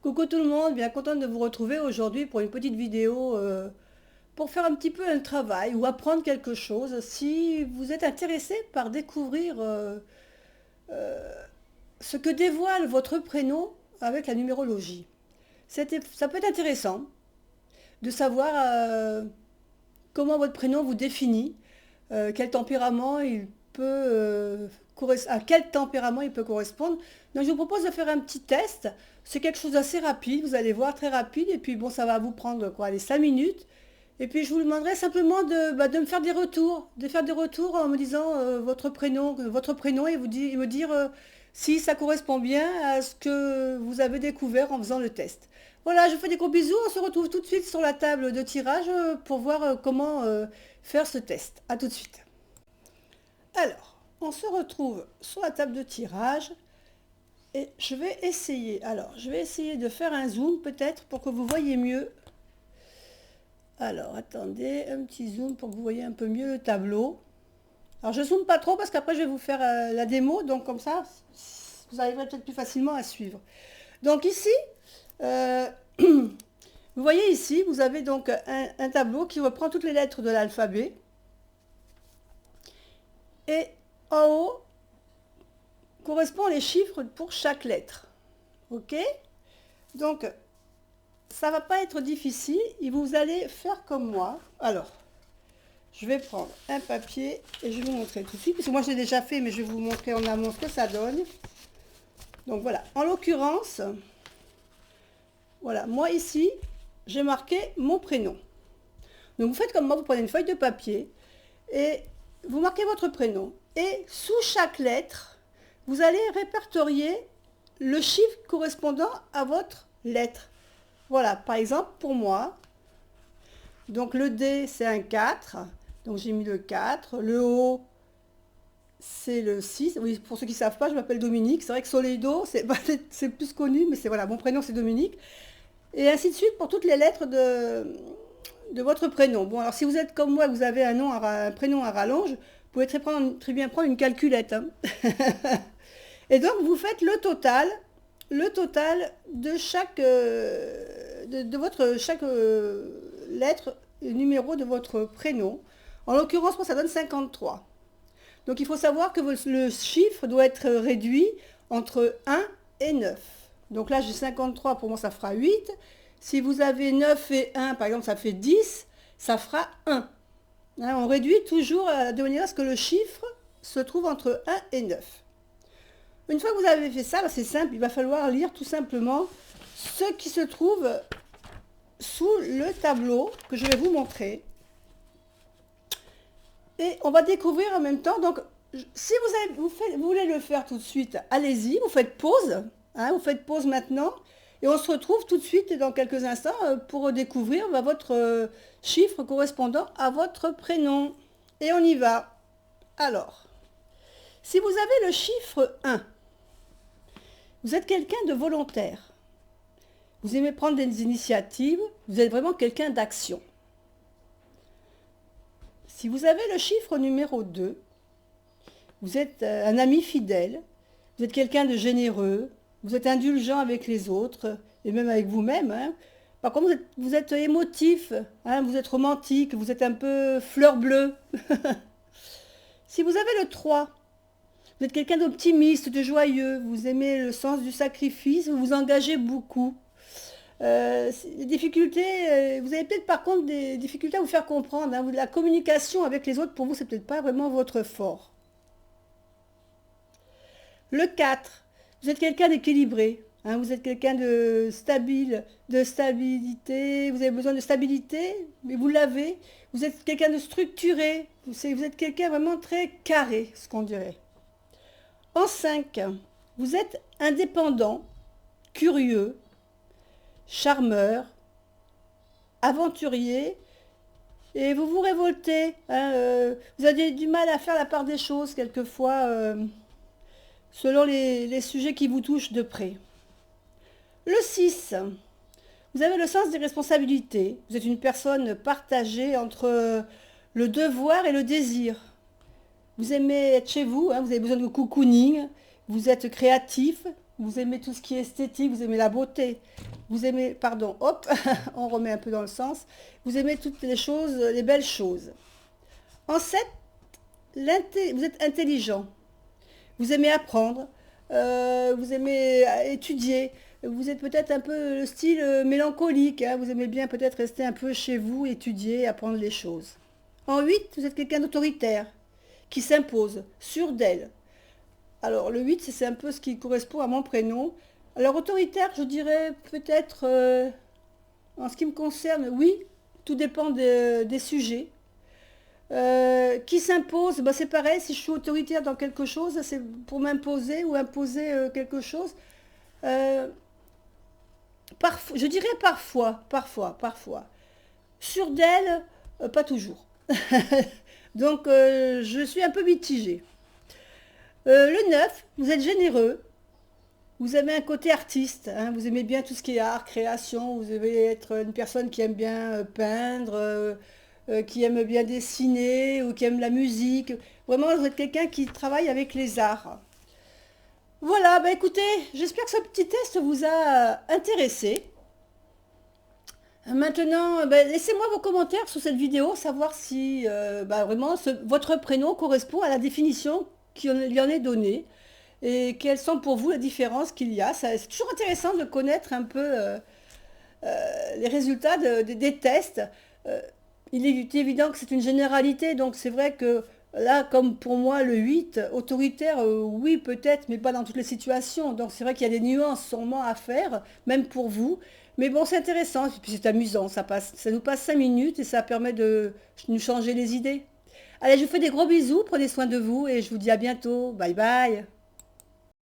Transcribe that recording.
Coucou tout le monde, bien contente de vous retrouver aujourd'hui pour une petite vidéo pour faire un petit peu un travail ou apprendre quelque chose. Si vous êtes intéressé par découvrir ce que dévoile votre prénom avec la numérologie, ça peut être intéressant de savoir comment votre prénom vous définit, quel tempérament il peut, à quel tempérament il peut correspondre. Donc je vous propose de faire un petit test. C'est quelque chose d'assez rapide, vous allez voir, très rapide. Et puis bon, ça va vous prendre quoi, les 5 minutes. Et puis je vous demanderai simplement de me faire des retours en me disant votre prénom et me dire si ça correspond bien à ce que vous avez découvert en faisant le test. Voilà, je vous fais des gros bisous. On se retrouve tout de suite sur la table de tirage pour voir comment faire ce test. A tout de suite. Alors, on se retrouve sur la table de tirage et je vais essayer. Alors, je vais essayer de faire un zoom peut-être pour que vous voyez mieux. Alors, attendez, un petit zoom pour que vous voyez un peu mieux le tableau. Alors, je zoome pas trop parce qu'après je vais vous faire la démo, donc comme ça, vous arriverez peut-être plus facilement à suivre. Donc ici, vous voyez ici, vous avez donc un tableau qui reprend toutes les lettres de l'alphabet. Et en haut, correspond les chiffres pour chaque lettre. Ok? Donc, ça va pas être difficile et vous allez faire comme moi. Alors, je vais prendre un papier et je vais vous montrer tout de suite, parce que moi je l'ai déjà fait, mais je vais vous montrer en amont ce que ça donne. Donc voilà, en l'occurrence, voilà, moi ici, j'ai marqué mon prénom. Donc vous faites comme moi, vous prenez une feuille de papier et vous marquez votre prénom. Et sous chaque lettre, vous allez répertorier le chiffre correspondant à votre lettre. Voilà, par exemple, pour moi, donc le D, c'est un 4. Donc j'ai mis le 4. Le O, c'est le 6. Oui, pour ceux qui ne savent pas, je m'appelle Dominique. C'est vrai que Soleido, c'est plus connu, mais c'est voilà, mon prénom c'est Dominique. Et ainsi de suite pour toutes les lettres de votre prénom. Bon, alors si vous êtes comme moi, vous avez un prénom à rallonge, vous pouvez très bien prendre une calculette. Hein. Et donc vous faites le total de chaque, chaque lettre et numéro de votre prénom. En l'occurrence, moi, ça donne 53. Donc il faut savoir que le chiffre doit être réduit entre 1 et 9. Donc là, j'ai 53, pour moi, ça fera 8. Si vous avez 9 et 1, par exemple, ça fait 10, ça fera 1. Hein, on réduit toujours de manière à ce que le chiffre se trouve entre 1 et 9. Une fois que vous avez fait ça, c'est simple, il va falloir lire tout simplement ce qui se trouve sous le tableau que je vais vous montrer. Et on va découvrir en même temps. Donc, si vous voulez le faire tout de suite, allez-y, vous faites pause. Hein, vous faites pause maintenant. Et on se retrouve tout de suite dans quelques instants pour découvrir votre chiffre correspondant à votre prénom. Et on y va. Alors, si vous avez le chiffre 1, vous êtes quelqu'un de volontaire. Vous aimez prendre des initiatives. Vous êtes vraiment quelqu'un d'action. Si vous avez le chiffre numéro 2, vous êtes un ami fidèle. Vous êtes quelqu'un de généreux. Vous êtes indulgent avec les autres et même avec vous-même. Hein. Par contre, vous êtes émotif, hein, vous êtes romantique, vous êtes un peu fleur bleue. Si vous avez le 3, vous êtes quelqu'un d'optimiste, de joyeux, vous aimez le sens du sacrifice, vous vous engagez beaucoup. Les difficultés, vous avez peut-être par contre des difficultés à vous faire comprendre. Hein, la communication avec les autres, pour vous, c'est peut-être pas vraiment votre fort. Le 4, vous êtes quelqu'un d'équilibré. Hein, vous êtes quelqu'un de stabilité, vous avez besoin de stabilité, mais vous l'avez. Vous êtes quelqu'un de structuré, vous êtes quelqu'un vraiment très carré, ce qu'on dirait. En 5, vous êtes indépendant, curieux, charmeur, aventurier, et vous vous révoltez. Hein, vous avez du mal à faire la part des choses quelquefois, selon les sujets qui vous touchent de près. Le 6, vous avez le sens des responsabilités. Vous êtes une personne partagée entre le devoir et le désir. Vous aimez être chez vous, hein, vous avez besoin de cocooning, vous êtes créatif, vous aimez tout ce qui est esthétique, vous aimez la beauté. Vous aimez, pardon, hop, on remet un peu dans le sens. Vous aimez toutes les choses, les belles choses. En 7, vous êtes intelligent. Vous aimez apprendre. Vous aimez étudier. Vous êtes peut-être un peu le style mélancolique, hein. Vous aimez bien peut-être rester un peu chez vous, étudier, apprendre les choses. En 8, vous êtes quelqu'un d'autoritaire, qui s'impose, sûr d'elle. Alors le 8, c'est un peu ce qui correspond à mon prénom. Alors autoritaire, je dirais peut-être, en ce qui me concerne, oui, tout dépend des sujets. Qui s'impose, bah, c'est pareil, si je suis autoritaire dans quelque chose, c'est pour m'imposer ou imposer quelque chose. Euh, je dirais parfois. Sûr d'elle, pas toujours. Donc je suis un peu mitigée. Le 9, vous êtes généreux, vous avez un côté artiste, hein, vous aimez bien tout ce qui est art, création, vous devez être une personne qui aime bien peindre, qui aime bien dessiner ou qui aime la musique. Vraiment, vous êtes quelqu'un qui travaille avec les arts. Voilà, bah écoutez, j'espère que ce petit test vous a intéressé. Maintenant, bah, laissez-moi vos commentaires sur cette vidéo, savoir si bah, vraiment votre prénom correspond à la définition qu'il y en est donnée et quelles sont pour vous les différences qu'il y a. C'est toujours intéressant de connaître un peu les résultats des tests. Euh, il est évident que c'est une généralité, donc c'est vrai que là, comme pour moi, le 8 autoritaire, oui peut-être, mais pas dans toutes les situations. Donc c'est vrai qu'il y a des nuances sûrement à faire, même pour vous. Mais bon, c'est intéressant, et puis c'est amusant, ça nous passe 5 minutes et ça permet de nous changer les idées. Allez, je vous fais des gros bisous, prenez soin de vous et je vous dis à bientôt. Bye bye.